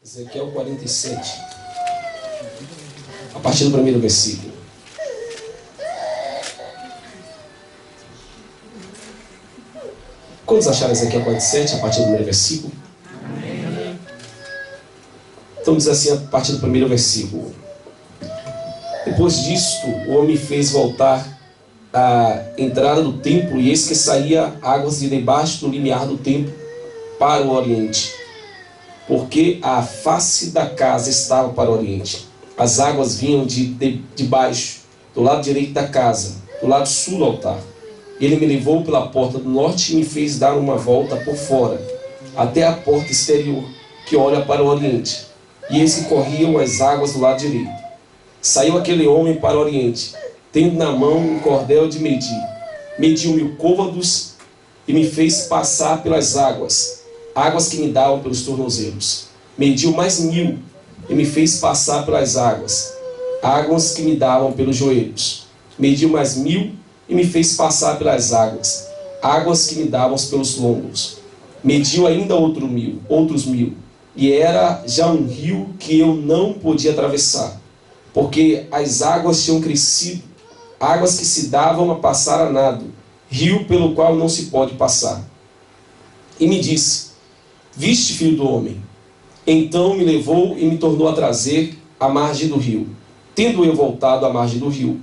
Ezequiel 47, a partir do primeiro versículo. Quantos acharam Ezequiel 47, a partir do primeiro versículo? Amém. Então diz assim, a partir do primeiro versículo. Depois disto, o homem fez voltar a entrada do templo, e eis que saía águas de debaixo do limiar do templo para o oriente, porque a face da casa estava para o oriente. As águas vinham de baixo, do lado direito da casa, do lado sul do altar. Ele me levou pela porta do norte e me fez dar uma volta por fora, até a porta exterior, que olha para o oriente. E eis que corriam as águas do lado direito. Saiu aquele homem para o oriente, tendo na mão um cordel de medir. Mediu 1000 côvados e me fez passar pelas águas, águas que me davam pelos tornozelos. Mediu mais 1000 e me fez passar pelas águas, águas que me davam pelos joelhos. Mediu mais 1000 e me fez passar pelas águas, águas que me davam pelos lombos. Mediu ainda outros 1000, e era já um rio que eu não podia atravessar, porque as águas tinham crescido, águas que se davam a passar a nado, rio pelo qual não se pode passar. E me disse: viste, filho do homem? Então me levou e me tornou a trazer à margem do rio. Tendo eu voltado à margem do rio,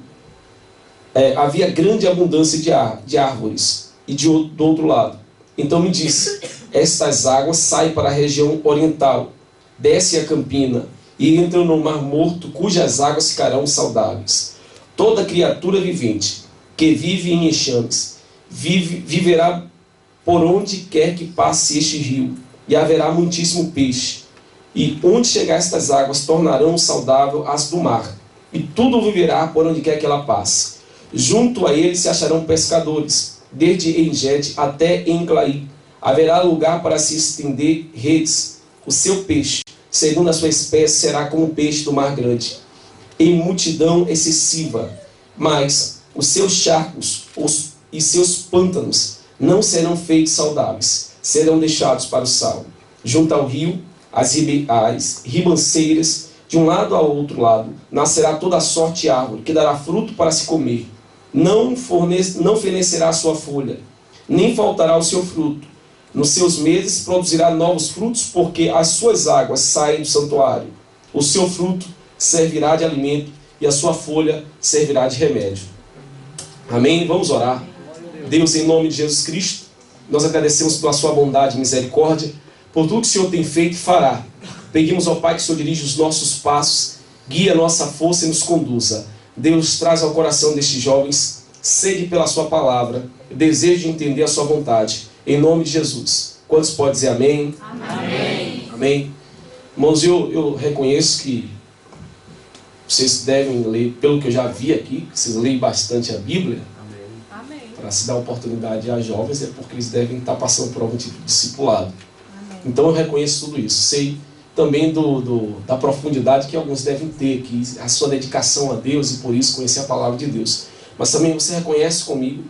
havia grande abundância de árvores, e do outro lado. Então me disse: estas águas saem para a região oriental, descem a campina, e entram no mar morto, cujas águas ficarão saudáveis. Toda criatura vivente, que vive em enxames, viverá por onde quer que passe este rio, e haverá muitíssimo peixe. E onde chegar estas águas, tornarão saudável as do mar, e tudo viverá por onde quer que ela passe. Junto a ele se acharão pescadores, desde Engede até Englaí. Haverá lugar para se estender redes. O seu peixe, segundo a sua espécie, será como o peixe do mar grande, em multidão excessiva. Mas os seus charcos e seus pântanos não serão feitos saudáveis, serão deixados para o sal. Junto ao rio, as ribanceiras, de um lado ao outro lado, nascerá toda sorte de árvore, que dará fruto para se comer. Não fenecerá a sua folha, nem faltará o seu fruto. Nos seus meses produzirá novos frutos, porque as suas águas saem do santuário. O seu fruto servirá de alimento, e a sua folha servirá de remédio. Amém? Vamos orar. Deus, em nome de Jesus Cristo, nós agradecemos pela sua bondade e misericórdia, por tudo que o Senhor tem feito e fará. Pedimos ao Pai que o Senhor dirija os nossos passos, guia a nossa força e nos conduza. Deus, traz ao coração destes jovens sede pela sua palavra, desejo de entender a sua vontade. Em nome de Jesus. Quantos podem dizer amém? Amém. Amém. Irmãos, eu reconheço que vocês devem ler, pelo que eu já vi aqui, vocês leem bastante a Bíblia. Amém. Para se dar oportunidade a jovens, é porque eles devem estar passando por algum tipo de discipulado. Amém. Então eu reconheço tudo isso. Sei também da profundidade que alguns devem ter, que a sua dedicação a Deus, e por isso conhecer a palavra de Deus. Mas também você reconhece comigo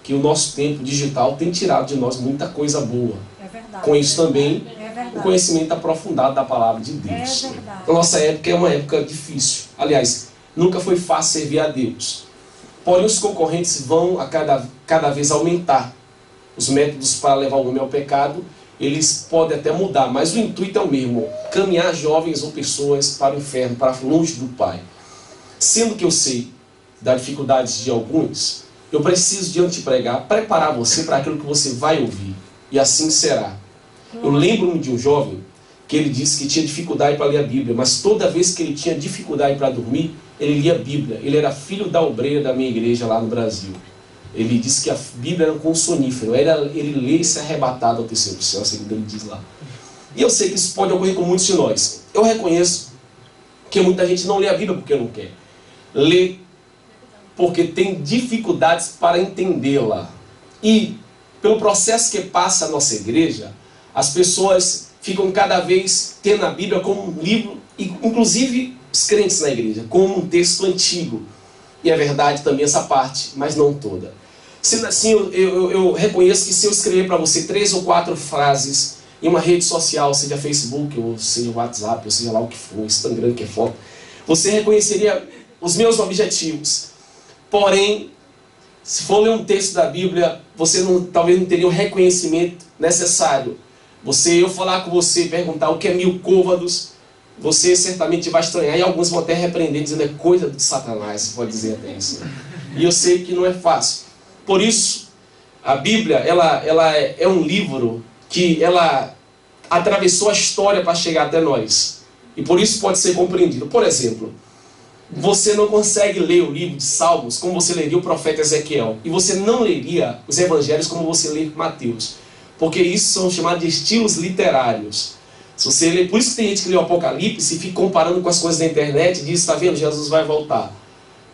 que o nosso tempo digital tem tirado de nós muita coisa boa. É verdade. Com isso também, o conhecimento aprofundado da palavra de Deus. É verdade. A nossa época é uma época difícil. Aliás, nunca foi fácil servir a Deus. Porém, os concorrentes vão a cada vez aumentar. Os métodos para levar o homem ao pecado, eles podem até mudar, mas o intuito é o mesmo: caminhar jovens ou pessoas para o inferno, para longe do Pai. Sendo que eu sei das dificuldades de alguns, eu preciso, diante de pregar, preparar você para aquilo que você vai ouvir. E assim será. Eu lembro-me de um jovem que ele disse que tinha dificuldade para ler a Bíblia, mas toda vez que ele tinha dificuldade para dormir, ele lia a Bíblia. Ele era filho da obreira da minha igreja lá no Brasil. Ele disse que a Bíblia era um consonífero. Ele lê e se arrebatado ao terceiro céu, segundo ele diz lá. E eu sei que isso pode ocorrer com muitos de nós. Eu reconheço que muita gente não lê a Bíblia porque não quer. Lê porque tem dificuldades para entendê-la. E pelo processo que passa a nossa igreja, as pessoas ficam cada vez tendo a Bíblia como um livro, inclusive os crentes na igreja, como um texto antigo. E é verdade também essa parte, mas não toda. Sendo assim, eu reconheço que se eu escrever para você 3 ou 4 frases em uma rede social, seja Facebook, ou seja WhatsApp, ou seja lá o que for, Instagram, que é foto, você reconheceria os meus objetivos. Porém, se for ler um texto da Bíblia, você talvez não teria o reconhecimento necessário. Eu falar com você e perguntar o que é 1000 côvados, você certamente vai estranhar, e alguns vão até repreender, dizendo é coisa de Satanás, você pode dizer até isso. E eu sei que não é fácil. Por isso, a Bíblia, ela é um livro que ela atravessou a história para chegar até nós. E por isso pode ser compreendido. Por exemplo, você não consegue ler o livro de Salmos como você leria o profeta Ezequiel. E você não leria os evangelhos como você lê Mateus. Porque isso são chamados de estilos literários. Se você lê, por isso que tem gente que lê o Apocalipse e fica comparando com as coisas da internet e diz, está vendo, Jesus vai voltar.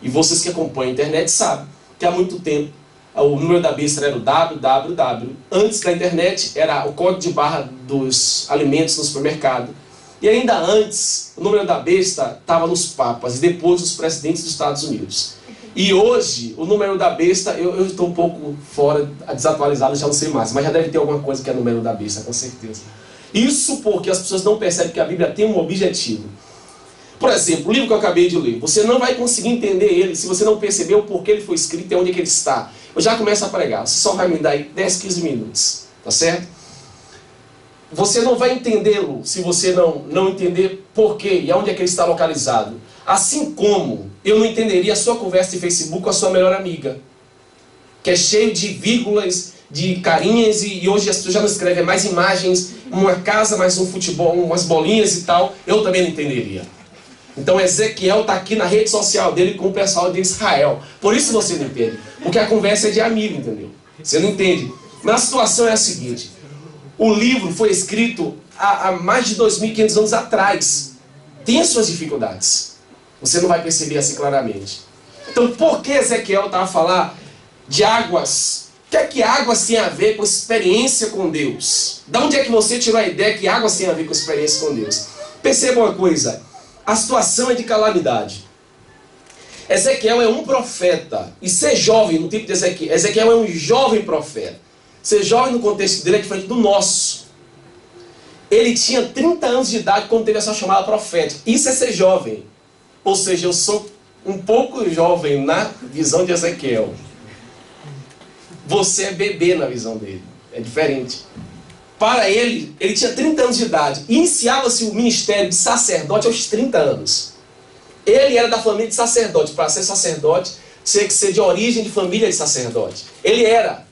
E vocês que acompanham a internet sabem que há muito tempo o número da besta era o www. Antes da internet era o código de barra dos alimentos no supermercado. E ainda antes, o número da besta estava nos papas e depois nos presidentes dos Estados Unidos. E hoje, o número da besta, eu estou um pouco fora, desatualizado, já não sei mais, mas já deve ter alguma coisa que é número da besta, com certeza. Isso porque as pessoas não percebem que a Bíblia tem um objetivo. Por exemplo, o livro que eu acabei de ler, você não vai conseguir entender ele se você não perceber o porquê ele foi escrito e onde é que ele está. Eu já começo a pregar, você só vai me dar aí 10, 15 minutos, tá certo? Você não vai entendê-lo se você não entender porquê e onde é que ele está localizado. Assim como eu não entenderia a sua conversa de Facebook com a sua melhor amiga, que é cheio de vírgulas, de carinhas, e hoje as pessoas já não escrevem mais imagens, uma casa, mais um futebol, umas bolinhas e tal, eu também não entenderia. Então Ezequiel está aqui na rede social dele com o pessoal de Israel. Por isso você não entende. Porque a conversa é de amigo, entendeu? Você não entende. Mas a situação é a seguinte. O livro foi escrito há mais de 2.500 anos atrás. Tem as suas dificuldades. Você não vai perceber assim claramente. Então por que Ezequiel estava a falar de águas? O que é que águas tem a ver com experiência com Deus? De onde é que você tirou a ideia que águas tem a ver com experiência com Deus? Perceba uma coisa. A situação é de calamidade. Ezequiel é um profeta. E ser jovem no tipo de Ezequiel. Ezequiel é um jovem profeta. Ser jovem no contexto dele é diferente do nosso. Ele tinha 30 anos de idade quando teve essa chamada profética. Isso é ser jovem. Ou seja, eu sou um pouco jovem na visão de Ezequiel. Você é bebê na visão dele. É diferente. Para ele, ele tinha 30 anos de idade. Iniciava-se o ministério de sacerdote aos 30 anos. Ele era da família de sacerdote. Para ser sacerdote, tinha que ser de origem de família de sacerdote. Ele era.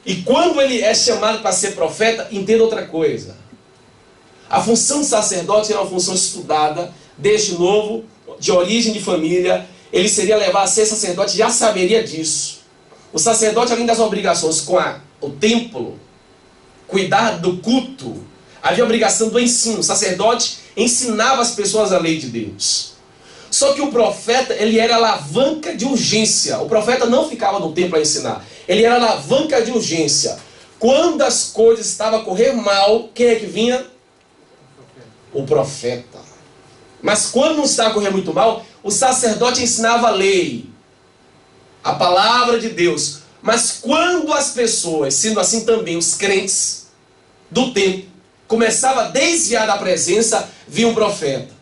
E quando ele é chamado para ser profeta, entenda outra coisa. A função de sacerdote era uma função estudada, desde novo, de origem de família. Ele seria levado a ser sacerdote, já saberia disso. O sacerdote, além das obrigações com o templo, cuidar do culto, havia a obrigação do ensino. O sacerdote ensinava as pessoas a lei de Deus. Só que o profeta, ele era alavanca de urgência. O profeta não ficava no templo a ensinar. Ele era alavanca de urgência. Quando as coisas estavam a correr mal, quem é que vinha? O profeta. Mas quando não estava a correr muito mal, o sacerdote ensinava a lei, a palavra de Deus. Mas quando as pessoas, sendo assim também os crentes do tempo, começavam a desviar da presença, vinha um profeta.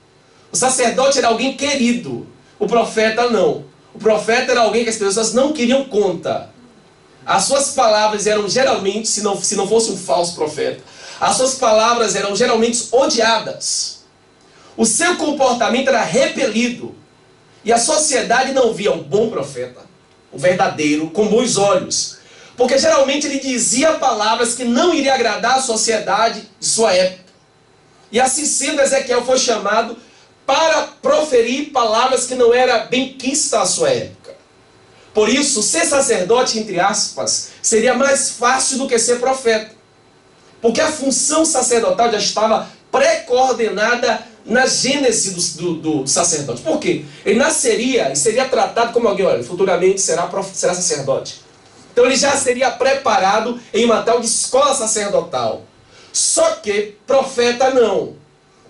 O sacerdote era alguém querido, o profeta não. O profeta era alguém que as pessoas não queriam conta. As suas palavras eram geralmente, se não fosse um falso profeta, as suas palavras eram geralmente odiadas. O seu comportamento era repelido. E a sociedade não via um bom profeta, o verdadeiro, com bons olhos. Porque geralmente ele dizia palavras que não iriam agradar a sociedade de sua época. E assim sendo, Ezequiel foi chamado para proferir palavras que não eram benquistas à sua época. Por isso, ser sacerdote, entre aspas, seria mais fácil do que ser profeta. Porque a função sacerdotal já estava pré-coordenada na gênese do sacerdote. Por quê? Ele nasceria e seria tratado como alguém, olha, futuramente será sacerdote. Então ele já seria preparado em uma tal de escola sacerdotal. Só que profeta não.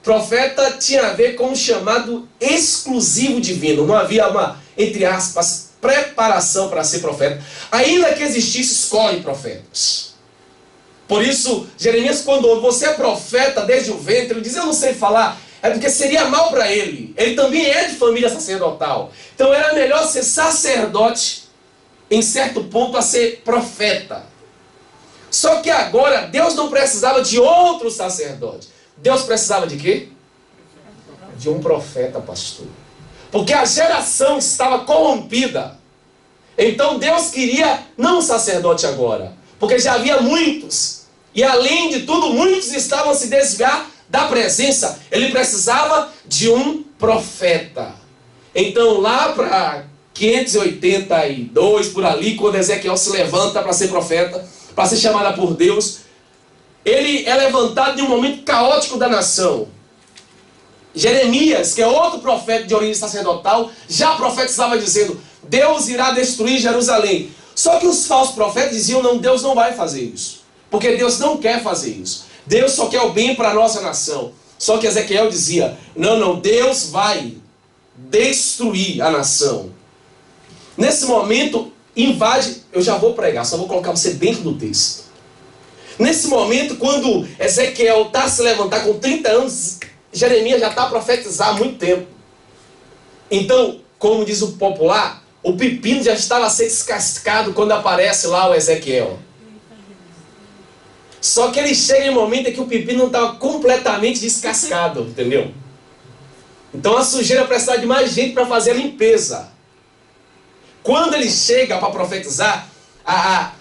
Profeta tinha a ver com um chamado exclusivo divino. Não havia uma, entre aspas, preparação para ser profeta. Ainda que existisse escola de profetas. Por isso, Jeremias, quando ouve, você é profeta desde o ventre, ele diz, eu não sei falar, é porque seria mal para ele. Ele também é de família sacerdotal. Então era melhor ser sacerdote, em certo ponto, a ser profeta. Só que agora, Deus não precisava de outro sacerdote. Deus precisava de quê? De um profeta, pastor. Porque a geração estava corrompida. Então Deus queria não um sacerdote agora. Porque já havia muitos. E além de tudo, muitos estavam a se desviar da presença. Ele precisava de um profeta. Então lá para 582, por ali, quando Ezequiel se levanta para ser profeta, para ser chamada por Deus, ele é levantado em um momento caótico da nação. Jeremias, que é outro profeta de origem sacerdotal, já profetizava dizendo, Deus irá destruir Jerusalém. Só que os falsos profetas diziam, não, Deus não vai fazer isso. Porque Deus não quer fazer isso. Deus só quer o bem para a nossa nação. Só que Ezequiel dizia, não, Deus vai destruir a nação. Nesse momento, invade, eu já vou pregar, só vou colocar você dentro do texto. Nesse momento, quando Ezequiel está a se levantar com 30 anos, Jeremias já está a profetizar há muito tempo. Então, como diz o popular, o pepino já estava a ser descascado quando aparece lá o Ezequiel. Só que ele chega em um momento em que o pepino não estava completamente descascado, entendeu? Então a sujeira precisava de mais gente para fazer a limpeza. Quando ele chega para profetizar, a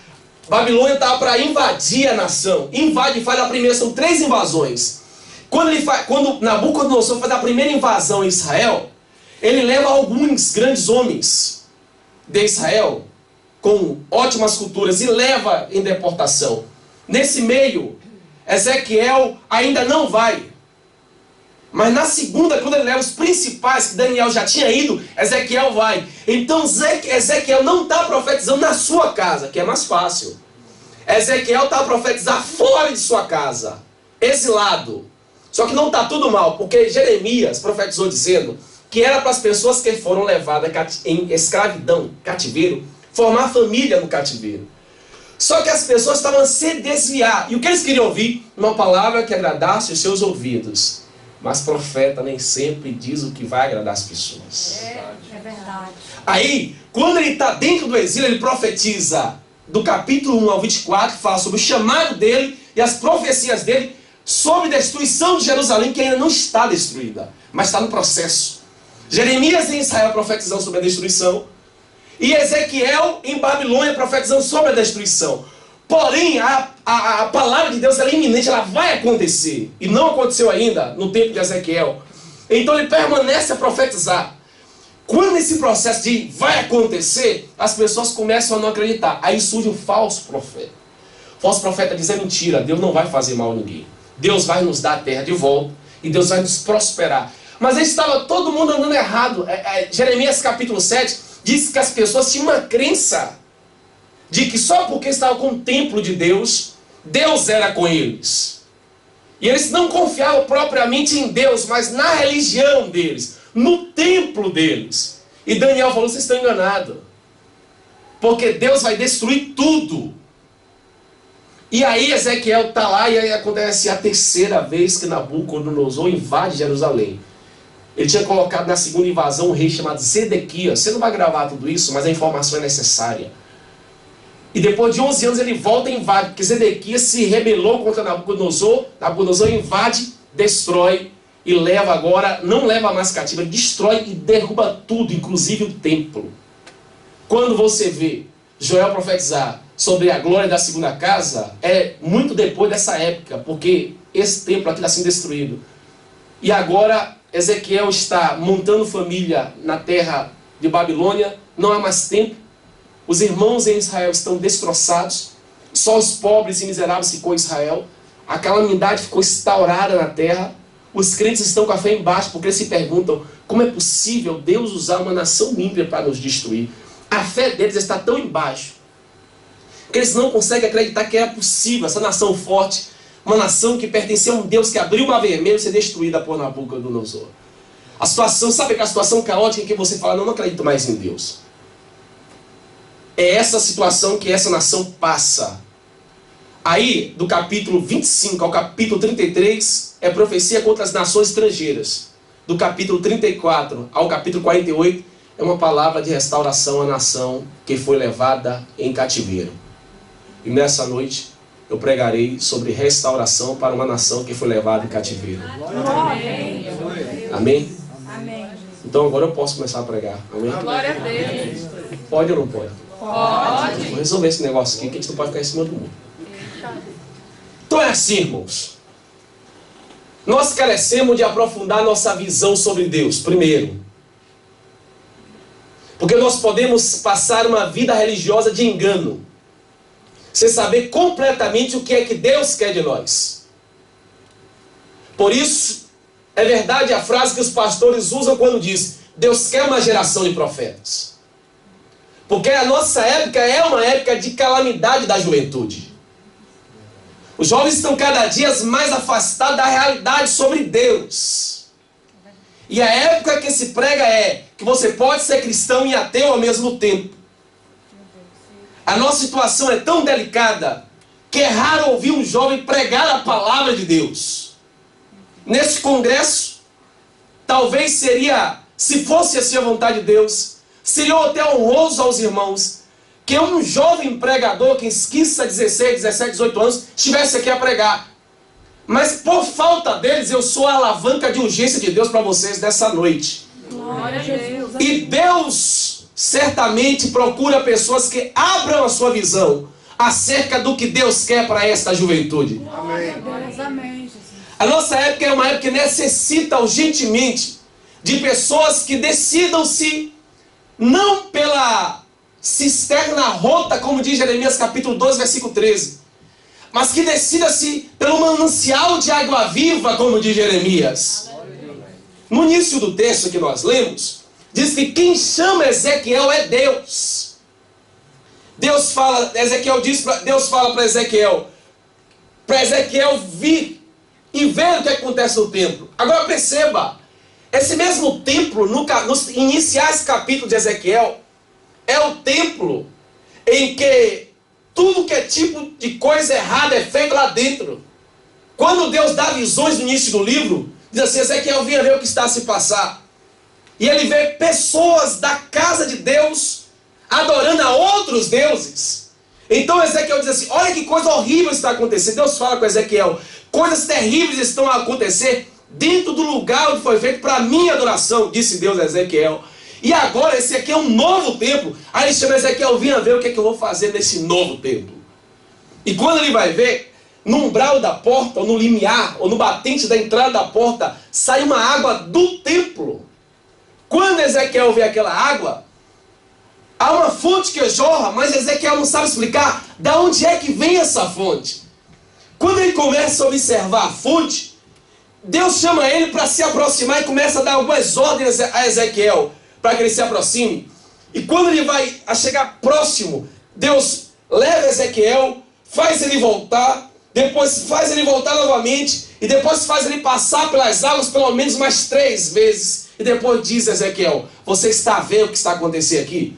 Babilônia estava para invadir a nação. Invade e faz a primeira, são 3 invasões. Quando Nabucodonosor faz a primeira invasão em Israel, ele leva alguns grandes homens de Israel, com ótimas culturas, e leva em deportação. Nesse meio, Ezequiel ainda não vai. Mas na segunda, quando ele leva os principais, que Daniel já tinha ido, Ezequiel vai. Então Ezequiel não está profetizando na sua casa, que é mais fácil. Ezequiel está a profetizar fora de sua casa, exilado. Só que não está tudo mal, porque Jeremias profetizou dizendo que era para as pessoas que foram levadas em escravidão, cativeiro, formar família no cativeiro. Só que as pessoas estavam a se desviar. E o que eles queriam ouvir? Uma palavra que agradasse os seus ouvidos. Mas profeta nem sempre diz o que vai agradar as pessoas. É verdade. Aí, quando ele está dentro do exílio, ele profetiza do capítulo 1 ao 24, fala sobre o chamado dele e as profecias dele sobre a destruição de Jerusalém, que ainda não está destruída, mas está no processo. Jeremias em Israel profetizando sobre a destruição, e Ezequiel em Babilônia profetizando sobre a destruição. Porém, a palavra de Deus ela é iminente, ela vai acontecer. E não aconteceu ainda no tempo de Ezequiel. Então ele permanece a profetizar. Quando esse processo de vai acontecer, as pessoas começam a não acreditar. Aí surge o falso profeta. O falso profeta diz, é mentira, Deus não vai fazer mal a ninguém. Deus vai nos dar a terra de volta e Deus vai nos prosperar. Mas aí estava todo mundo andando errado. Jeremias capítulo 7 diz que as pessoas tinham uma crença de que só porque estavam com o templo de Deus, Deus era com eles. E eles não confiavam propriamente em Deus, mas na religião deles, no templo deles. E Daniel falou, vocês estão enganados. Porque Deus vai destruir tudo. E aí Ezequiel está lá e aí acontece a terceira vez que Nabucodonosor invade Jerusalém. Ele tinha colocado na segunda invasão um rei chamado Zedequias. Você não vai gravar tudo isso, mas a informação é necessária. E depois de 11 anos ele volta e invade, porque Zedequias se rebelou contra Nabucodonosor. Nabucodonosor invade, destrói e leva agora, não leva mais cativo, ele destrói e derruba tudo, inclusive o templo. Quando você vê Joel profetizar sobre a glória da segunda casa, é muito depois dessa época, porque esse templo aqui está sendo destruído. E agora Ezequiel está montando família na terra de Babilônia, não há mais tempo. Os irmãos em Israel estão destroçados, só os pobres e miseráveis ficou em Israel. A calamidade ficou instaurada na terra. Os crentes estão com a fé embaixo, porque eles se perguntam como é possível Deus usar uma nação ímpia para nos destruir. A fé deles está tão embaixo que eles não conseguem acreditar que é possível essa nação forte, uma nação que pertencia a um Deus que abriu o mar vermelho, ser destruída por Nabucodonosor. A situação, sabe aquela situação caótica em que você fala, não acredito mais em Deus. É essa situação que essa nação passa. Aí, do capítulo 25 ao capítulo 33, é profecia contra as nações estrangeiras. Do capítulo 34 ao capítulo 48, é uma palavra de restauração à nação que foi levada em cativeiro. E nessa noite, eu pregarei sobre restauração para uma nação que foi levada em cativeiro. Amém. Amém? Amém. Então agora eu posso começar a pregar. Amém? Glória a Deus. Pode ou não pode? Pode. Vou resolver esse negócio aqui, que a gente não pode ficar em cima do muro. Então é assim, irmãos. Nós carecemos de aprofundar nossa visão sobre Deus, primeiro. Porque nós podemos passar uma vida religiosa de engano, sem saber completamente o que é que Deus quer de nós. Por isso, é verdade a frase que os pastores usam quando diz: Deus quer uma geração de profetas. Porque a nossa época é uma época de calamidade da juventude. Os jovens estão cada dia mais afastados da realidade sobre Deus. E a época que se prega é que você pode ser cristão e ateu ao mesmo tempo. A nossa situação é tão delicada que é raro ouvir um jovem pregar a palavra de Deus. Nesse congresso, talvez seria, se fosse assim a vontade de Deus, seria até honroso aos irmãos que um jovem pregador, que 15, 16, 17, 18 anos, estivesse aqui a pregar. Mas por falta deles, eu sou a alavanca de urgência de Deus para vocês nessa noite. Glória a Deus. E Deus certamente procura pessoas que abram a sua visão acerca do que Deus quer para esta juventude. Amém. Amém, Jesus. A nossa época é uma época que necessita urgentemente de pessoas que decidam-se não pela cisterna rota, como diz Jeremias capítulo 12, versículo 13, mas que decida-se pelo manancial de água viva, como diz Jeremias. No início do texto que nós lemos, diz que quem chama Ezequiel é Deus. Deus fala para Ezequiel vir e ver o que acontece no templo. Agora perceba, esse mesmo templo, nos iniciais capítulos de Ezequiel, é o templo em que tudo que é tipo de coisa errada é feito lá dentro. Quando Deus dá visões no início do livro, diz assim: Ezequiel, vinha ver o que está a se passar. E ele vê pessoas da casa de Deus adorando a outros deuses. Então Ezequiel diz assim: olha que coisa horrível está acontecendo. Deus fala com Ezequiel: coisas terríveis estão a acontecer dentro do lugar onde foi feito para a minha adoração, disse Deus a Ezequiel. E agora esse aqui é um novo templo. Aí ele chama Ezequiel: vinha ver o que é que eu vou fazer nesse novo templo. E quando ele vai ver, no umbral da porta, ou no limiar, ou no batente da entrada da porta, sai uma água do templo. Quando Ezequiel vê aquela água, há uma fonte que jorra, mas Ezequiel não sabe explicar de onde é que vem essa fonte. Quando ele começa a observar a fonte, Deus chama ele para se aproximar e começa a dar algumas ordens a Ezequiel, para que ele se aproxime. E quando ele vai a chegar próximo, Deus leva Ezequiel, faz ele voltar, depois faz ele voltar novamente, e depois faz ele passar pelas águas pelo menos mais 3 vezes. E depois diz a Ezequiel: você está vendo o que está acontecendo aqui?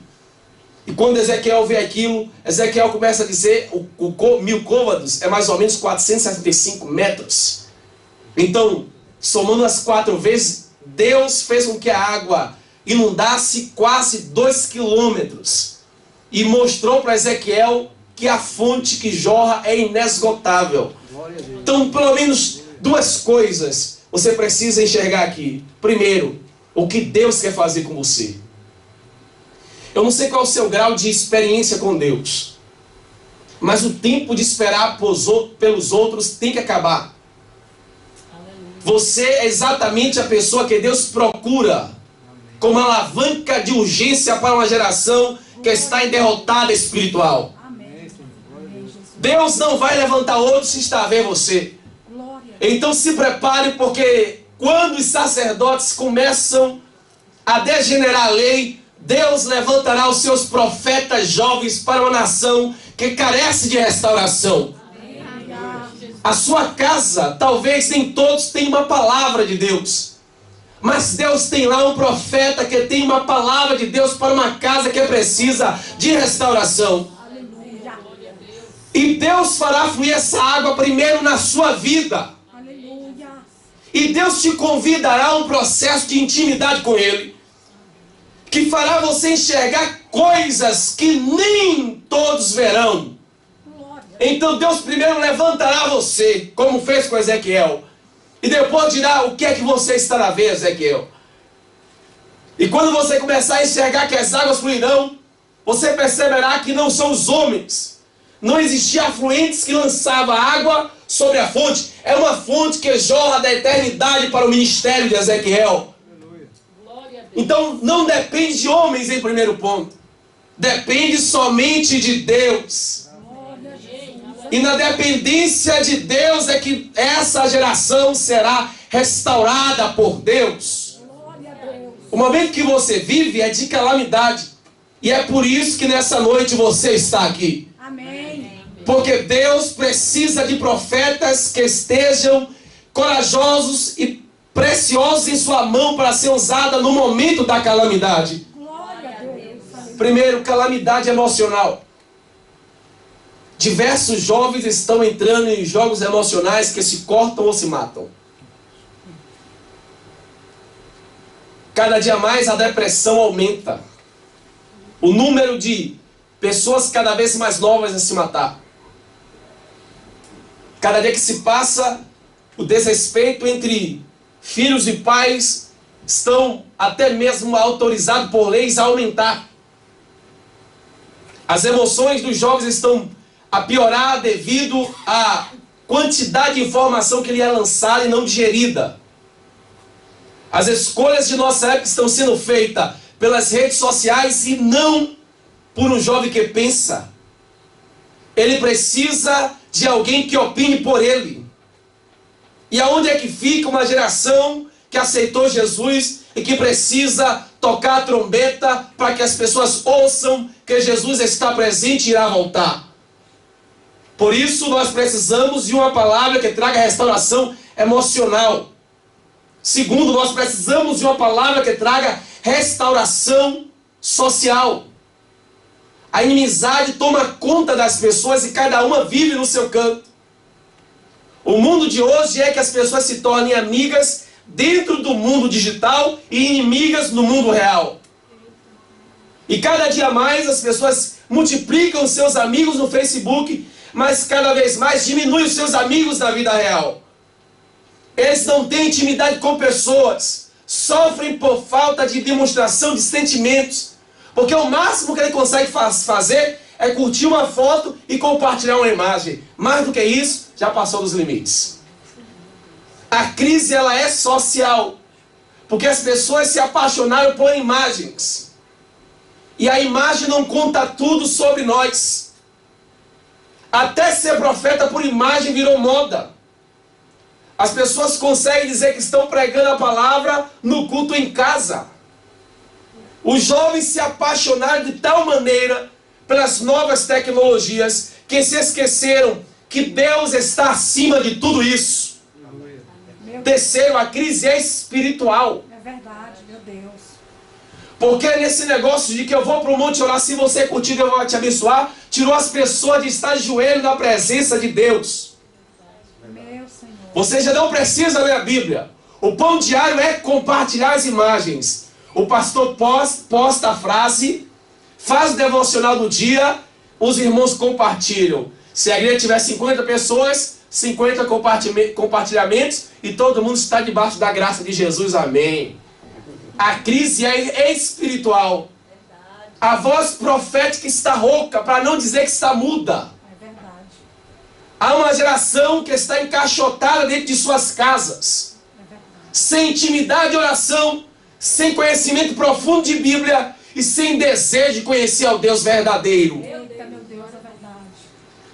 E quando Ezequiel vê aquilo, Ezequiel começa a dizer: 1000 côvados é mais ou menos 475 metros. Então, somando as 4 vezes, Deus fez com que a água inundasse quase 2 quilômetros. E mostrou para Ezequiel que a fonte que jorra é inesgotável. Então, pelo menos 2 coisas você precisa enxergar aqui. Primeiro, o que Deus quer fazer com você. Eu não sei qual é o seu grau de experiência com Deus, mas o tempo de esperar pelos outros tem que acabar. Você é exatamente a pessoa que Deus procura como alavanca de urgência para uma geração que está em derrotada espiritual. Deus não vai levantar outro se está a ver você. Então se prepare, porque quando os sacerdotes começam a degenerar a lei, Deus levantará os seus profetas jovens para uma nação que carece de restauração. A sua casa, talvez nem todos tenham uma palavra de Deus, mas Deus tem lá um profeta que tem uma palavra de Deus para uma casa que precisa de restauração. E Deus fará fluir essa água primeiro na sua vida. Aleluia. E Deus te convidará a um processo de intimidade com Ele, que fará você enxergar coisas que nem todos verão. Glória. Então Deus primeiro levantará você, como fez com Ezequiel, e depois dirá: o que é que você estará a ver, Ezequiel? E quando você começar a enxergar que as águas fluirão, você perceberá que não são os homens. Não existia afluentes que lançava água sobre a fonte. É uma fonte que jorra da eternidade para o ministério de Ezequiel. Então não depende de homens em primeiro ponto. Depende somente de Deus. E na dependência de Deus é que essa geração será restaurada por Deus. O momento que você vive é de calamidade. E é por isso que nessa noite você está aqui. Amém. Porque Deus precisa de profetas que estejam corajosos e preciosos em sua mão para ser usada no momento da calamidade. Glória a Deus. Primeiro, calamidade emocional. Diversos jovens estão entrando em jogos emocionais que se cortam ou se matam. Cada dia mais a depressão aumenta. O número de pessoas cada vez mais novas a se matar. Cada dia que se passa, o desrespeito entre filhos e pais estão até mesmo autorizados por leis a aumentar. As emoções dos jovens estão a piorar devido à quantidade de informação que lhe é lançada e não digerida. As escolhas de nossa época estão sendo feitas pelas redes sociais e não por um jovem que pensa. Ele precisa de alguém que opine por ele. E aonde é que fica uma geração que aceitou Jesus e que precisa tocar a trombeta para que as pessoas ouçam que Jesus está presente e irá voltar? Por isso nós precisamos de uma palavra que traga restauração emocional. Segundo, nós precisamos de uma palavra que traga restauração social. A inimizade toma conta das pessoas e cada uma vive no seu canto. O mundo de hoje é que as pessoas se tornem amigas dentro do mundo digital e inimigas no mundo real. E cada dia mais as pessoas multiplicam seus amigos no Facebook, mas cada vez mais diminuem os seus amigos na vida real. Eles não têm intimidade com pessoas, sofrem por falta de demonstração de sentimentos, porque o máximo que ele consegue fazer é curtir uma foto e compartilhar uma imagem. Mais do que isso, já passou dos limites. A crise ela é social, porque as pessoas se apaixonaram por imagens. E a imagem não conta tudo sobre nós. Até ser profeta por imagem virou moda. As pessoas conseguem dizer que estão pregando a palavra no culto em casa. Os jovens se apaixonaram de tal maneira pelas novas tecnologias que se esqueceram que Deus está acima de tudo isso. Terceiro, a crise é espiritual. É verdade, meu Deus. Porque nesse negócio de que eu vou para o monte orar, se você curtir, eu vou te abençoar, tirou as pessoas de estar de joelho na presença de Deus. Meu Senhor. Você já não precisa ler a Bíblia. O pão diário é compartilhar as imagens. O pastor posta a frase, faz o devocional do dia, os irmãos compartilham. Se a igreja tiver 50 pessoas, 50 compartilhamentos e todo mundo está debaixo da graça de Jesus. Amém. A crise é espiritual. A voz profética está rouca, para não dizer que está muda. É verdade. Há uma geração que está encaixotada dentro de suas casas, sem intimidade e oração, sem conhecimento profundo de Bíblia e sem desejo de conhecer ao Deus verdadeiro. Eita, meu Deus, é verdade.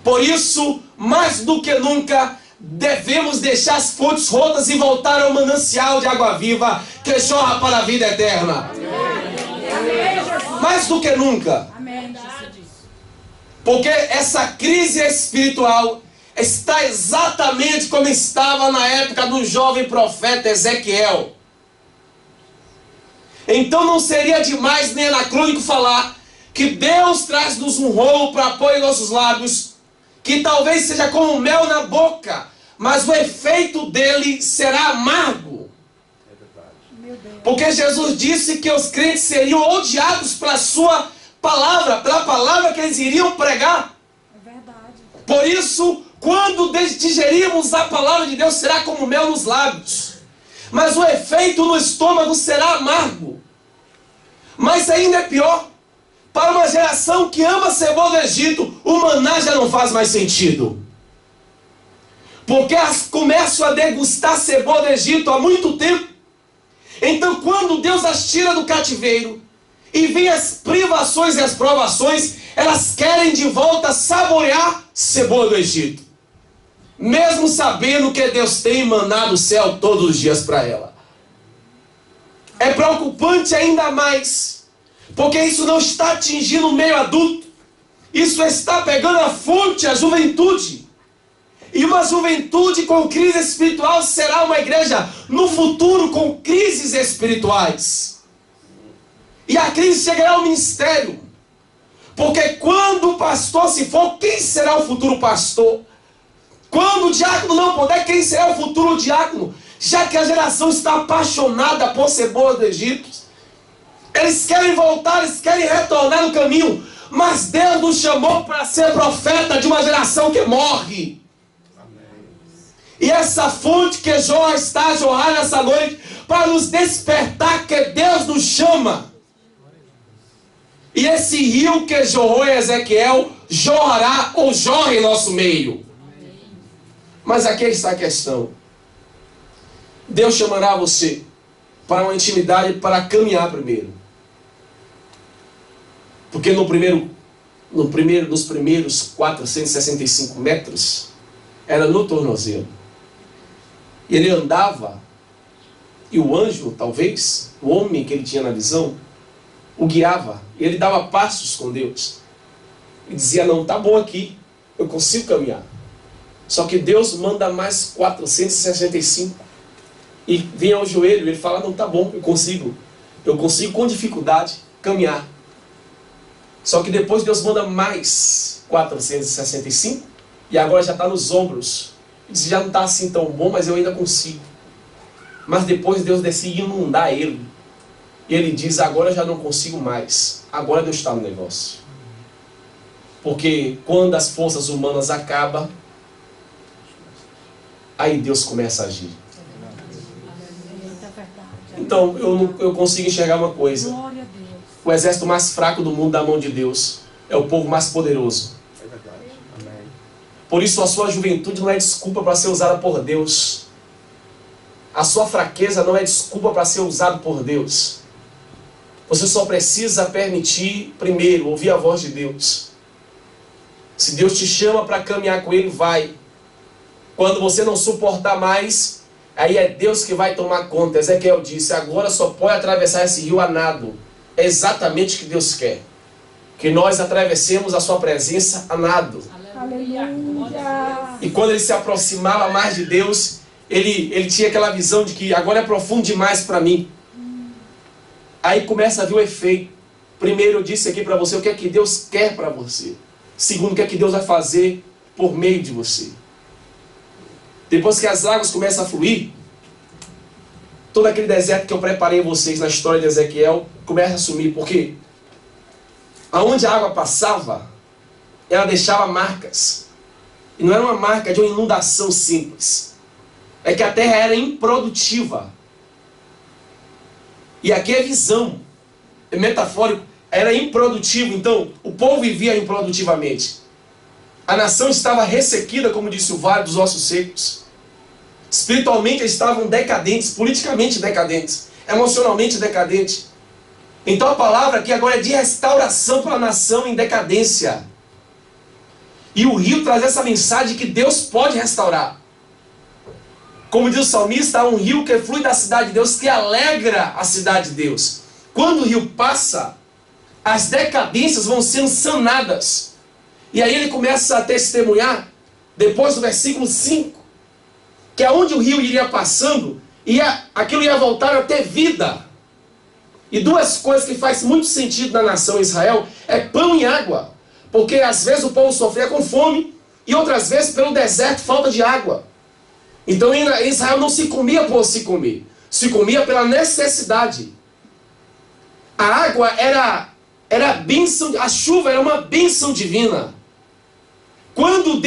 Por isso, mais do que nunca, devemos deixar as fontes rotas e voltar ao manancial de água viva que jorra para a vida eterna. Amém, Jesus. Mais do que nunca. Amém, Jesus. Porque essa crise espiritual está exatamente como estava na época do jovem profeta Ezequiel. Então não seria demais nem anacrônico falar que Deus traz-nos um rolo para pôr em nossos lábios que talvez seja como mel na boca, mas o efeito dele será amargo. Meu Deus. Porque Jesus disse que os crentes seriam odiados pela sua palavra, pela palavra que eles iriam pregar. É verdade. Por isso, quando digerirmos a palavra de Deus, será como mel nos lábios. Mas o efeito no estômago será amargo. Mas ainda é pior. Para uma geração que ama a cebola do Egito, o maná já não faz mais sentido. Porque elas começam a degustar cebola do Egito há muito tempo. Então, quando Deus as tira do cativeiro e vem as privações e as provações, elas querem de volta saborear cebola do Egito, mesmo sabendo que Deus tem maná do céu todos os dias para ela. É preocupante ainda mais, porque isso não está atingindo o meio adulto, isso está pegando a fonte, a juventude. E uma juventude com crise espiritual será uma igreja no futuro com crises espirituais. E a crise chegará ao ministério. Porque quando o pastor se for, quem será o futuro pastor? Quando o diácono não puder, quem será o futuro diácono? Já que a geração está apaixonada por cebola do Egito. Eles querem voltar, eles querem retornar no caminho. Mas Deus nos chamou para ser profeta de uma geração que morre. E essa fonte que Jó está a jorrar nessa noite, para nos despertar que Deus nos chama. E esse rio que jorrou em Ezequiel, jorrará ou jorra em nosso meio. Mas aqui está a questão. Deus chamará você para uma intimidade, para caminhar primeiro. Porque nos primeiros 465 metros, era no tornozelo. E ele andava, e o anjo, talvez, o homem que ele tinha na visão, o guiava. E ele dava passos com Deus. E dizia, não, tá bom aqui, eu consigo caminhar. Só que Deus manda mais 465. E vem ao joelho, ele fala, não, tá bom, eu consigo com dificuldade caminhar. Só que depois Deus manda mais 465, e agora já está nos ombros. Diz, já não está assim tão bom, mas eu ainda consigo. Mas depois Deus decide inundar ele. E ele diz, agora eu já não consigo mais. Agora Deus está no negócio. Porque quando as forças humanas acabam, aí Deus começa a agir. Então, eu consigo enxergar uma coisa. Glória a Deus. O exército mais fraco do mundo da mão de Deus é o povo mais poderoso. Por isso a sua juventude não é desculpa para ser usada por Deus. A sua fraqueza não é desculpa para ser usado por Deus. Você só precisa permitir, primeiro, ouvir a voz de Deus. Se Deus te chama para caminhar com Ele, vai. Quando você não suportar mais, aí é Deus que vai tomar conta. Ezequiel disse, agora só pode atravessar esse rio a nado. É exatamente o que Deus quer. Que nós atravessemos a sua presença a nado. Aleluia. E quando ele se aproximava mais de Deus, ele tinha aquela visão de que agora é profundo demais para mim. Aí começa a vir o efeito. Primeiro eu disse aqui para você o que é que Deus quer para você. Segundo, o que é que Deus vai fazer por meio de você. Depois que as águas começam a fluir, todo aquele deserto que eu preparei vocês na história de Ezequiel começa a sumir. Por quê? Aonde a água passava, ela deixava marcas. E não era uma marca de uma inundação simples. É que a terra era improdutiva. E aqui é visão. É metafórico. Era improdutivo. Então, o povo vivia improdutivamente. A nação estava ressequida, como disse o Vale dos Ossos Secos. Espiritualmente eles estavam decadentes, politicamente decadentes, emocionalmente decadentes. Então a palavra aqui agora é de restauração para a nação em decadência. E o rio traz essa mensagem que Deus pode restaurar. Como diz o salmista, há um rio que flui da cidade de Deus, que alegra a cidade de Deus. Quando o rio passa, as decadências vão sendo sanadas. E aí ele começa a testemunhar, depois do versículo 5, que aonde o rio iria passando, aquilo ia voltar a ter vida. E duas coisas que faz muito sentido na nação Israel é pão e água. Porque às vezes o povo sofria com fome e outras vezes pelo deserto, falta de água. Então em Israel não se comia por se comer, se comia pela necessidade. A água era bênção, a chuva era uma bênção divina. Quando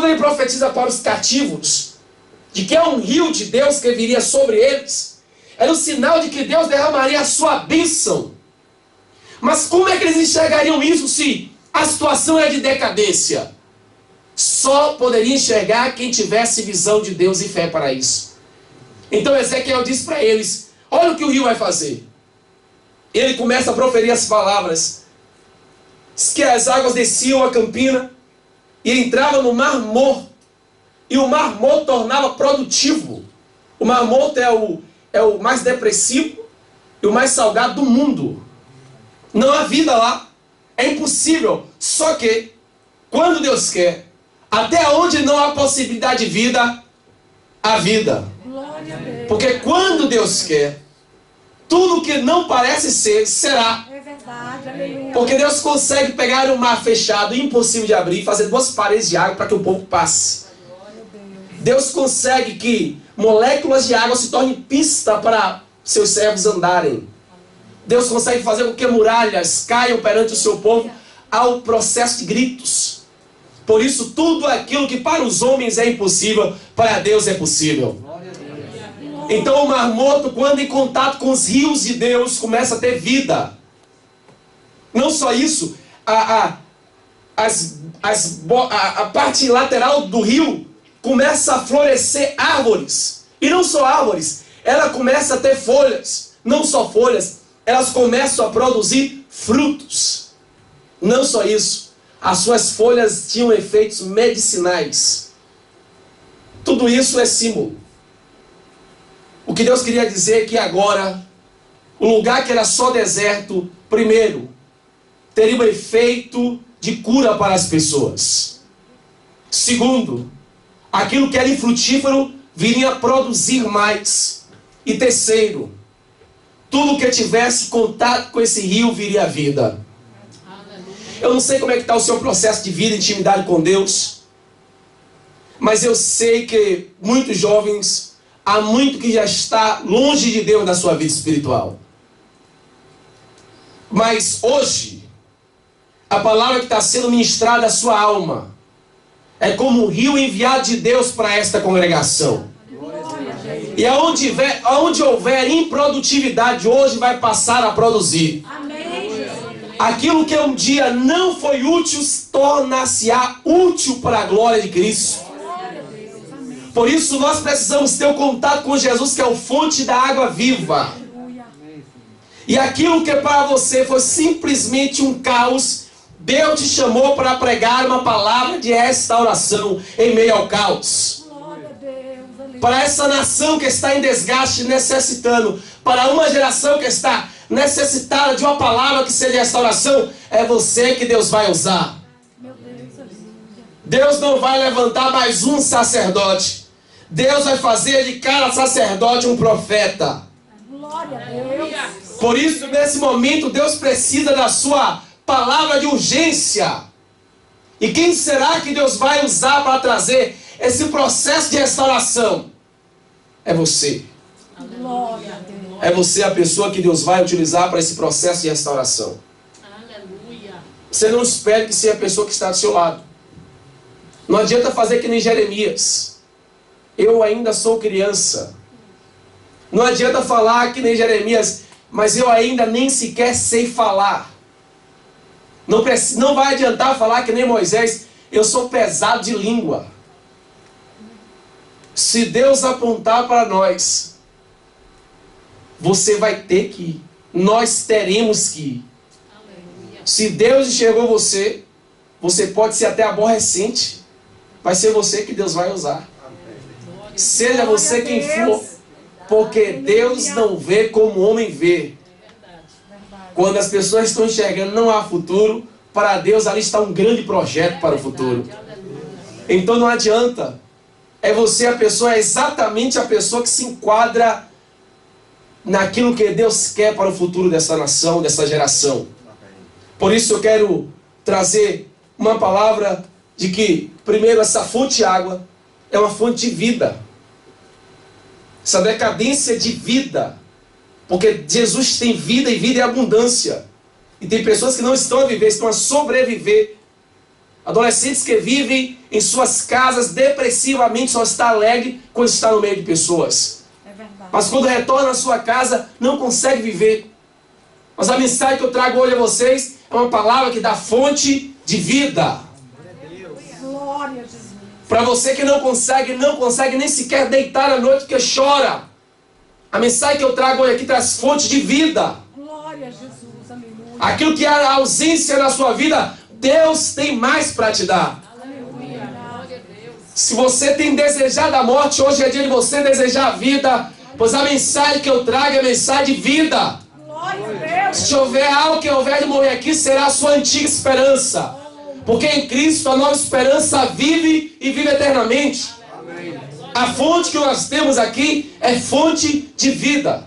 ele profetiza para os cativos de que é um rio de Deus que viria sobre eles, era um sinal de que Deus derramaria a sua bênção. Mas como é que eles enxergariam isso se a situação é de decadência? Só poderia enxergar quem tivesse visão de Deus e fé para isso. Então Ezequiel diz para eles: olha o que o rio vai fazer. Ele começa a proferir as palavras. Diz que as águas desciam a campina e entravam no Mar Morto. E o Mar Morto tornava produtivo. O Mar Morto é o mais depressivo e o mais salgado do mundo. Não há vida lá. É impossível. Só que, quando Deus quer, até onde não há possibilidade de vida, há vida. Glória a Deus. Porque quando Deus quer, tudo que não parece ser, será. É verdade, aleluia. Porque Deus consegue pegar um mar fechado, impossível de abrir, e fazer 2 paredes de água para que o povo passe. Deus consegue que moléculas de água se tornem pista para seus servos andarem. Deus consegue fazer com que muralhas caiam perante o seu povo ao processo de gritos. Por isso, tudo aquilo que para os homens é impossível, para Deus é possível. Então o Mar Morto, quando em contato com os rios de Deus, começa a ter vida. Não só isso, a parte lateral do rio começa a florescer árvores. E não só árvores, ela começa a ter folhas. Não só folhas, elas começam a produzir frutos. Não só isso, as suas folhas tinham efeitos medicinais. Tudo isso é símbolo. O que Deus queria dizer é que agora, o lugar que era só deserto, primeiro, teria um efeito de cura para as pessoas. Segundo, aquilo que era infrutífero viria a produzir mais. E terceiro, tudo que tivesse contato com esse rio viria a vida. Eu não sei como é que está o seu processo de vida, intimidade com Deus, mas eu sei que muitos jovens, há muito que já está longe de Deus na sua vida espiritual. Mas hoje, a palavra que está sendo ministrada à sua alma é como um rio enviado de Deus para esta congregação. E aonde houver improdutividade, hoje vai passar a produzir. Amém, Jesus. Aquilo que um dia não foi útil, tornar-se-á útil para a glória de Cristo. Por isso nós precisamos ter o contato com Jesus, que é o fonte da água viva. E aquilo que para você foi simplesmente um caos, Deus te chamou para pregar uma palavra de restauração em meio ao caos. Glória a Deus, aleluia. Para essa nação que está em desgaste, necessitando, para uma geração que está necessitada de uma palavra que seja restauração, é você que Deus vai usar. Meu Deus, aleluia. Deus não vai levantar mais um sacerdote. Deus vai fazer de cada sacerdote um profeta. Glória a Deus. Por isso, nesse momento, Deus precisa da sua palavra de urgência. E quem será que Deus vai usar para trazer esse processo de restauração? É você. Glória a Deus. É você a pessoa que Deus vai utilizar para esse processo de restauração. Aleluia. Você não espere que seja a pessoa que está do seu lado. Não adianta fazer que nem Jeremias. Eu ainda sou criança. Não adianta falar que nem Jeremias, mas eu ainda nem sequer sei falar. Não vai adiantar falar que nem Moisés, eu sou pesado de língua. Se Deus apontar para nós, você vai ter que ir. Nós teremos que ir. Aleluia. Se Deus enxergou você, você pode ser até aborrecente. Vai ser você que Deus vai usar. Seja você quem for. Porque Deus não vê como o homem vê. Quando as pessoas estão enxergando não há futuro, para Deus ali está um grande projeto para o futuro. Então não adianta. É você a pessoa, é exatamente a pessoa que se enquadra naquilo que Deus quer para o futuro dessa nação, dessa geração. Por isso eu quero trazer uma palavra de que Primeiro, essa fonte de água é uma fonte de vida. Essa decadência de vida. Porque Jesus tem vida e vida é abundância. E tem pessoas que não estão a viver, estão a sobreviver. Adolescentes que vivem em suas casas depressivamente, só está alegre quando está no meio de pessoas. É verdade. Mas quando retorna à sua casa, não consegue viver. Mas a mensagem que eu trago hoje a vocês é uma palavra que dá fonte de vida. Glória a Jesus. Para você que não consegue nem sequer deitar à noite porque chora. A mensagem que eu trago hoje aqui traz fonte de vida. Glória a Jesus. Aleluia. Aquilo que há ausência na sua vida, Deus tem mais para te dar. Aleluia. Glória a Deus. Se você tem desejado a morte, hoje é dia de você desejar a vida. Pois a mensagem que eu trago é a mensagem de vida. Glória a Deus. Se houver algo que houver de morrer aqui, será a sua antiga esperança. Porque em Cristo a nova esperança vive e vive eternamente. A fonte que nós temos aqui é fonte de vida.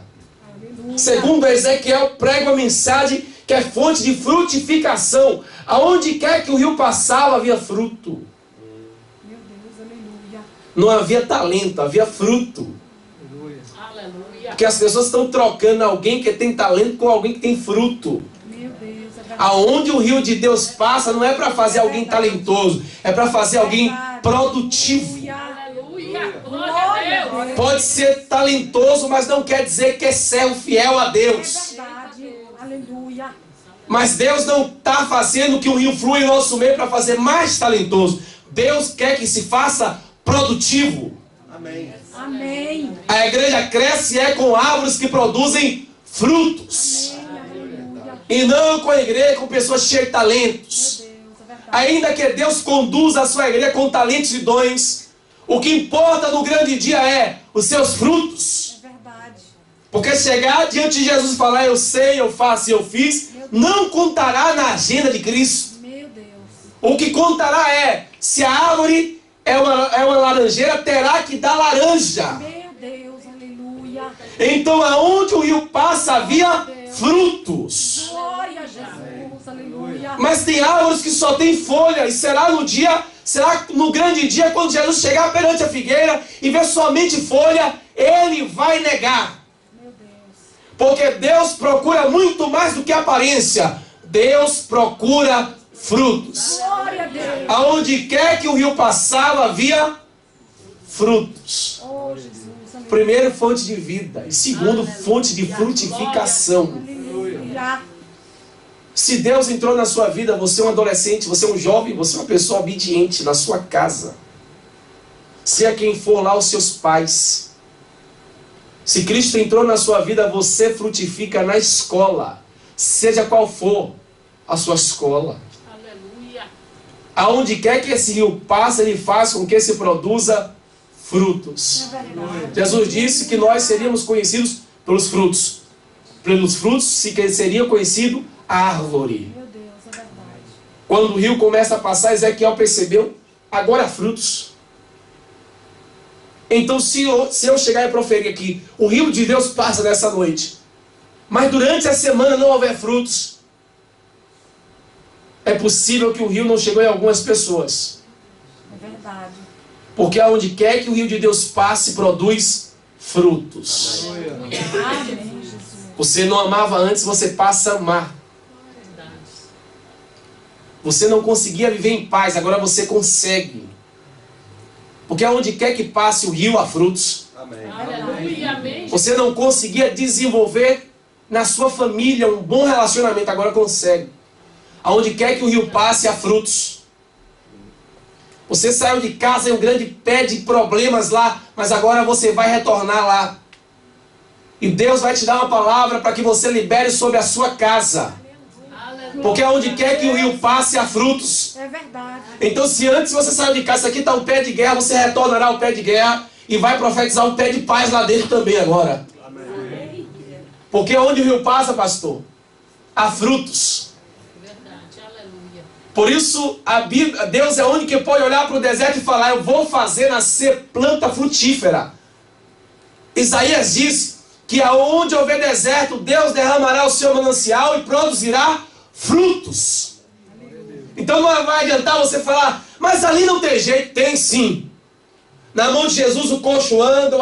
Segundo Ezequiel, prega uma mensagem que é fonte de frutificação. Aonde quer que o rio passava, havia fruto. Meu Deus, aleluia. Não havia talento, havia fruto. Aleluia. Porque as pessoas estão trocando alguém que tem talento com alguém que tem fruto. Meu Deus, é verdade. Aonde o rio de Deus passa, não é para fazer alguém talentoso, é para fazer alguém produtivo. Aleluia. Glória a Deus. Pode ser talentoso, mas não quer dizer que é servo fiel a É Deus. verdade. Aleluia. Mas Deus não está fazendo que o rio flua em nosso meio para fazer mais talentoso. Deus quer que se faça produtivo. Amém. A igreja cresce com árvores que produzem frutos. Aleluia. E não com a igreja com pessoas cheias de talentos. Meu Deus, é verdade. Ainda que Deus conduza a sua igreja com talentos e dons, o que importa no grande dia é os seus frutos. É verdade. Porque chegar diante de Jesus e falar, eu sei, eu faço e eu fiz, não contará na agenda de Cristo. Meu Deus. O que contará é, se a árvore é uma laranjeira, terá que dar laranja. Meu Deus, aleluia. Então aonde o rio passa havia frutos. Glória a Jesus, aleluia. Mas tem árvores que só tem folha, e será no grande dia, quando Jesus chegar perante a figueira e ver somente folha, ele vai negar. Meu Deus. Porque Deus procura muito mais do que aparência. Deus procura frutos. Glória a Deus. Aonde quer que o rio passava, havia frutos. Oh, Jesus, aleluia. Primeiro, fonte de vida. E segundo, fonte de frutificação. Aleluia. Se Deus entrou na sua vida, você é um adolescente, você é um jovem, você é uma pessoa obediente na sua casa. Seja quem for lá, os seus pais. Se Cristo entrou na sua vida, você frutifica na escola. Seja qual for a sua escola. Aleluia. Aonde quer que esse rio passe, ele faz com que se produza frutos. É verdade. Jesus disse que nós seríamos conhecidos pelos frutos. Pelos frutos seria conhecido a árvore. Meu Deus, é verdade. Quando o rio começa a passar, Ezequiel percebeu, agora há frutos. Então se eu chegar e proferir aqui, o rio de Deus passa nessa noite, mas durante a semana não houver frutos, é possível que o rio não chegou em algumas pessoas. É verdade. Porque aonde quer que o rio de Deus passe, produz frutos. Amém, Jesus. Você não amava antes, você passa a amar. Verdade. Você não conseguia viver em paz, agora você consegue. Porque aonde quer que passe o rio, há frutos. Aleluia. Amém. Você não conseguia desenvolver na sua família um bom relacionamento, agora consegue. Aonde quer que o rio passe, há frutos. Você saiu de casa em um grande pé de problemas lá, mas agora você vai retornar lá. E Deus vai te dar uma palavra para que você libere sobre a sua casa. Aleluia. Porque aonde quer que o rio passe, há frutos. É verdade. Então se antes você saiu de casa, isso aqui está um pé de guerra, você retornará ao pé de guerra e vai profetizar um pé de paz lá dentro também agora. Porque onde o rio passa, pastor, há frutos. Verdade. Aleluia. Por isso, Deus é o único que pode olhar para o deserto e falar, eu vou fazer nascer planta frutífera. Isaías diz que aonde houver deserto, Deus derramará o seu manancial e produzirá frutos. Então não vai adiantar você falar, mas ali não tem jeito. Tem sim. Na mão de Jesus o coxo anda,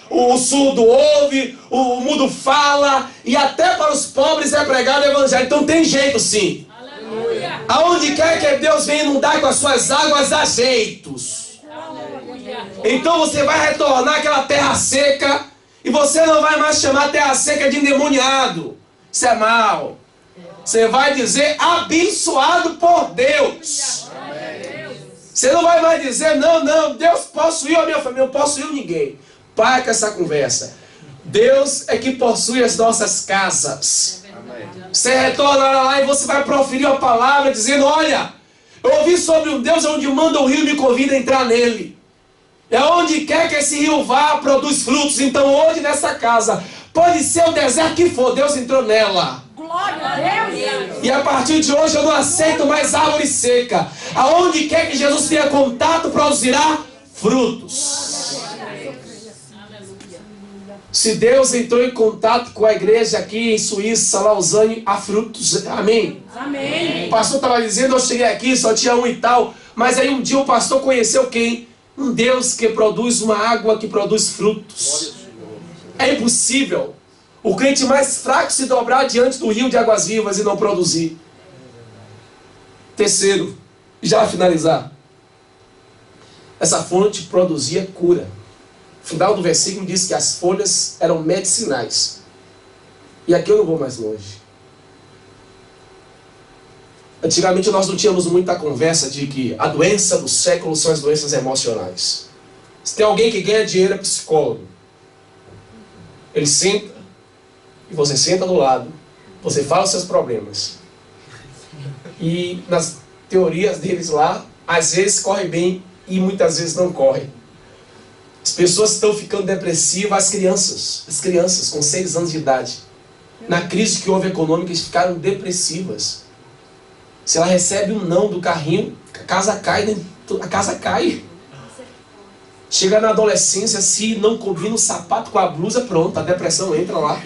o surdo ouve, o mudo fala, e até para os pobres é pregado o evangelho. Então tem jeito sim. Aleluia. Aonde quer que Deus venha inundar com as suas águas, há jeitos. Aleluia. Então você vai retornar àquela terra seca, e você não vai mais chamar a terra seca de endemoniado. Isso é mal. Você vai dizer abençoado por Deus. Você não vai mais dizer, não, Deus possuiu a minha família, não possuiu ninguém. Para com essa conversa. Deus é que possui as nossas casas. Você retorna lá e você vai proferir a palavra dizendo, olha, eu ouvi sobre um Deus onde manda o rio e me convida a entrar nele. É onde quer que esse rio vá, produz frutos. Então hoje nessa casa, pode ser o deserto que for, Deus entrou nela. Glória a Deus. E a partir de hoje eu não aceito mais árvore seca. Aonde quer que Jesus tenha contato, produzirá frutos. Se Deus entrou em contato com a igreja aqui em Suíça, Lausanne, há frutos. Amém? Amém. O pastor estava dizendo, eu cheguei aqui, só tinha um e tal. Mas aí um dia o pastor conheceu quem? Um Deus que produz uma água que produz frutos. É impossível o crente mais fraco se dobrar diante do rio de águas vivas e não produzir. Terceiro, já a finalizar. Essa fonte produzia cura. O final do versículo diz que as folhas eram medicinais. E aqui eu não vou mais longe. Antigamente nós não tínhamos muita conversa de que a doença do século são as doenças emocionais. Se tem alguém que ganha dinheiro é psicólogo. Ele senta e você senta do lado, você fala os seus problemas. E nas teorias deles lá, às vezes corre bem e muitas vezes não corre. As pessoas estão ficando depressivas, as crianças com 6 anos de idade. Na crise que houve econômica, eles ficaram depressivas. Se ela recebe um não do carrinho, a casa cai, né? A casa cai. Chega na adolescência, se não combina o sapato com a blusa, pronto, a depressão entra lá.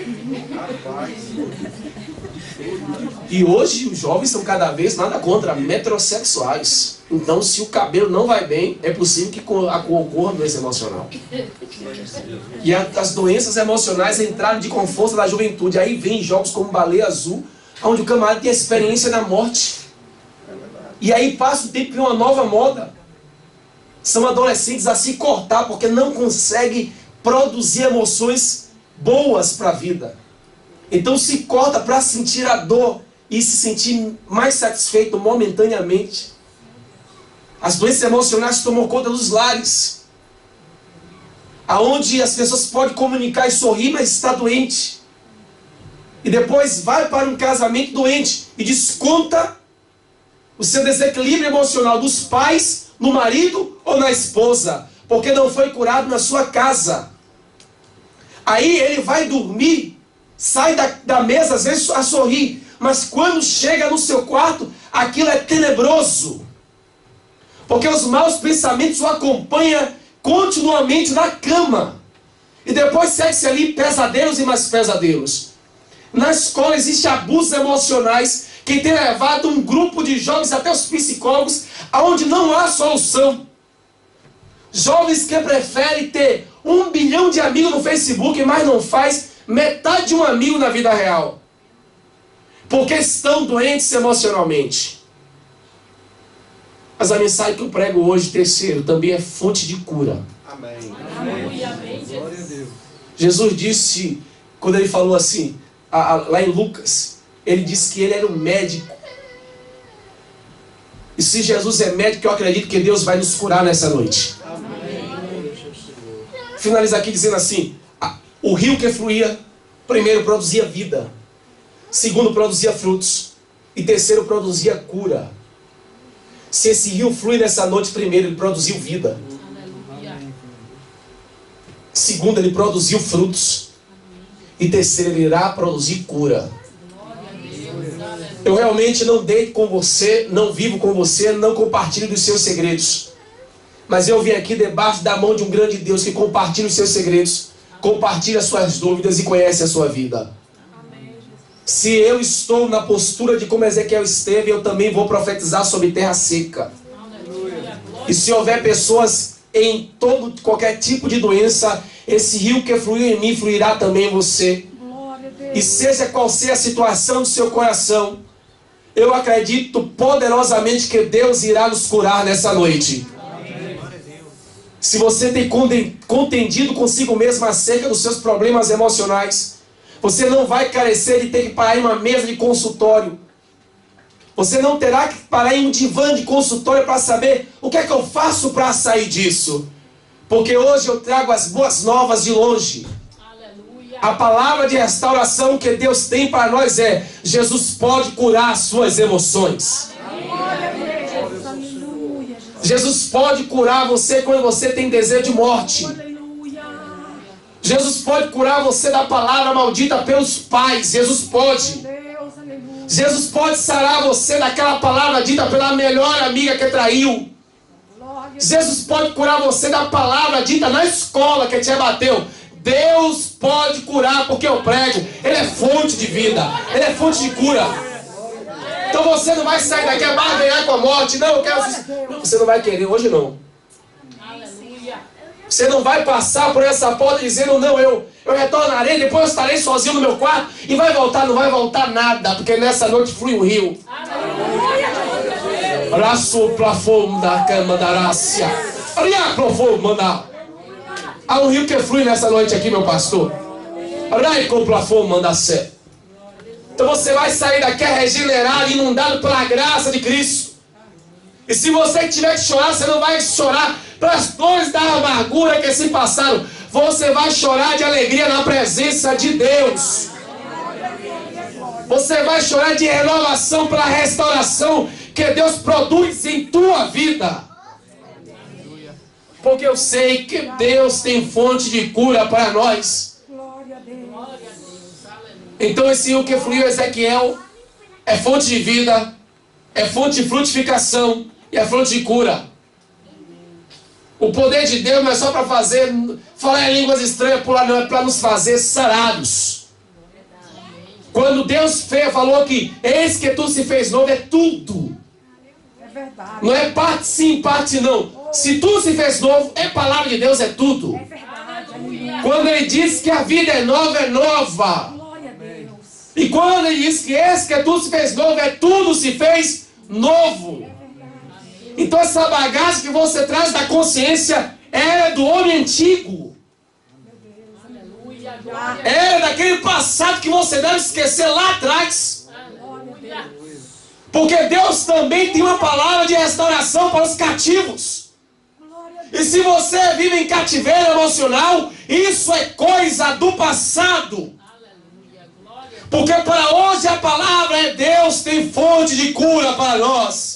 E hoje os jovens são cada vez, nada contra, metrosexuais. Então se o cabelo não vai bem, é possível que ocorra doença emocional. E as doenças emocionais entraram de com força da juventude. Aí vem jogos como Baleia Azul, onde o camarada tem experiência na morte. E aí passa o tempo e uma nova moda. São adolescentes a se cortar porque não conseguem produzir emoções boas para a vida. Então se corta para sentir a dor e se sentir mais satisfeito momentaneamente. As doenças emocionais tomam conta dos lares, aonde as pessoas podem comunicar e sorrir, mas está doente. E depois vai para um casamento doente e desconta o seu desequilíbrio emocional dos pais no marido ou na esposa, porque não foi curado na sua casa. Aí ele vai dormir, sai da mesa às vezes a sorrir, mas quando chega no seu quarto, aquilo é tenebroso, porque os maus pensamentos o acompanham continuamente na cama, e depois segue-se ali pesadelos e mais pesadelos. Na escola existem abusos emocionais que tem levado um grupo de jovens até os psicólogos, aonde não há solução. Jovens que preferem ter 1 bilhão de amigos no Facebook, mas não faz metade de um amigo na vida real, porque estão doentes emocionalmente. Mas a mensagem que eu prego hoje, terceiro, também é fonte de cura. Amém. Amém. Glória a Deus. Jesus disse, quando ele falou assim, lá em Lucas, ele disse que ele era um médico. E se Jesus é médico, eu acredito que Deus vai nos curar nessa noite. Amém. Finaliza aqui dizendo assim, o rio que fluía, primeiro produzia vida, segundo produzia frutos, e terceiro produzia cura. Se esse rio flui nessa noite, primeiro ele produziu vida, segundo ele produziu frutos, e terceiro ele irá produzir cura. Eu realmente não deito com você, não vivo com você, não compartilho dos seus segredos. Mas eu vim aqui debaixo da mão de um grande Deus que compartilha os seus segredos, compartilha as suas dúvidas e conhece a sua vida. Se eu estou na postura de como Ezequiel esteve, eu também vou profetizar sobre terra seca. E se houver pessoas em qualquer tipo de doença, esse rio que fluiu em mim fluirá também em você. E seja qual seja a situação do seu coração, eu acredito poderosamente que Deus irá nos curar nessa noite. Se você tem contendido consigo mesmo acerca dos seus problemas emocionais, você não vai carecer de ter que parar em uma mesa de consultório. Você não terá que parar em um divã de consultório para saber o que é que eu faço para sair disso. Porque hoje eu trago as boas novas de longe. A palavra de restauração que Deus tem para nós é: Jesus pode curar as suas emoções. Jesus pode curar você quando você tem desejo de morte. Jesus pode curar você da palavra maldita pelos pais. Jesus pode. Jesus pode sarar você daquela palavra dita pela melhor amiga que traiu. Jesus pode curar você da palavra dita na escola que te abateu. Deus pode curar, porque eu prego. Ele é fonte de vida. Ele é fonte de cura. Então você não vai sair daqui a barganhar com a morte. Não, eu quero... Não, você não vai querer, hoje não. Você não vai passar por essa porta dizendo: não, eu retornarei, depois eu estarei sozinho no meu quarto. E vai voltar, não vai voltar nada, porque nessa noite flui um rio. Raço plafom da cama da rácia. Há um rio que flui nessa noite aqui, meu pastor. Raico plafom manda ser. Então você vai sair daqui regenerado, inundado pela graça de Cristo. E se você tiver que chorar, você não vai chorar pelas dores da amargura que se passaram. Você vai chorar de alegria na presença de Deus. Você vai chorar de renovação pela restauração que Deus produz em tua vida. Porque eu sei que Deus tem fonte de cura para nós. Então esse rio que fluiu Ezequiel é fonte de vida, é fonte de frutificação e é fonte de cura. O poder de Deus não é só para falar em línguas estranhas, pular, não, é para nos fazer sarados. Quando Deus falou que eis que tu se fez novo, é tudo. É verdade. Não é parte sim, parte não. Se tu se fez novo, é palavra de Deus, é tudo. É verdade. Quando ele diz que a vida é nova. Glória a Deus. E quando ele diz que esse que tu se fez novo, é tudo se fez novo. Então essa bagagem que você traz da consciência era do homem antigo. Era daquele passado que você deve esquecer lá atrás. Porque Deus também tem uma palavra de restauração para os cativos. E se você vive em cativeiro emocional, isso é coisa do passado. Porque para hoje a palavra é: Deus tem fonte de cura para nós.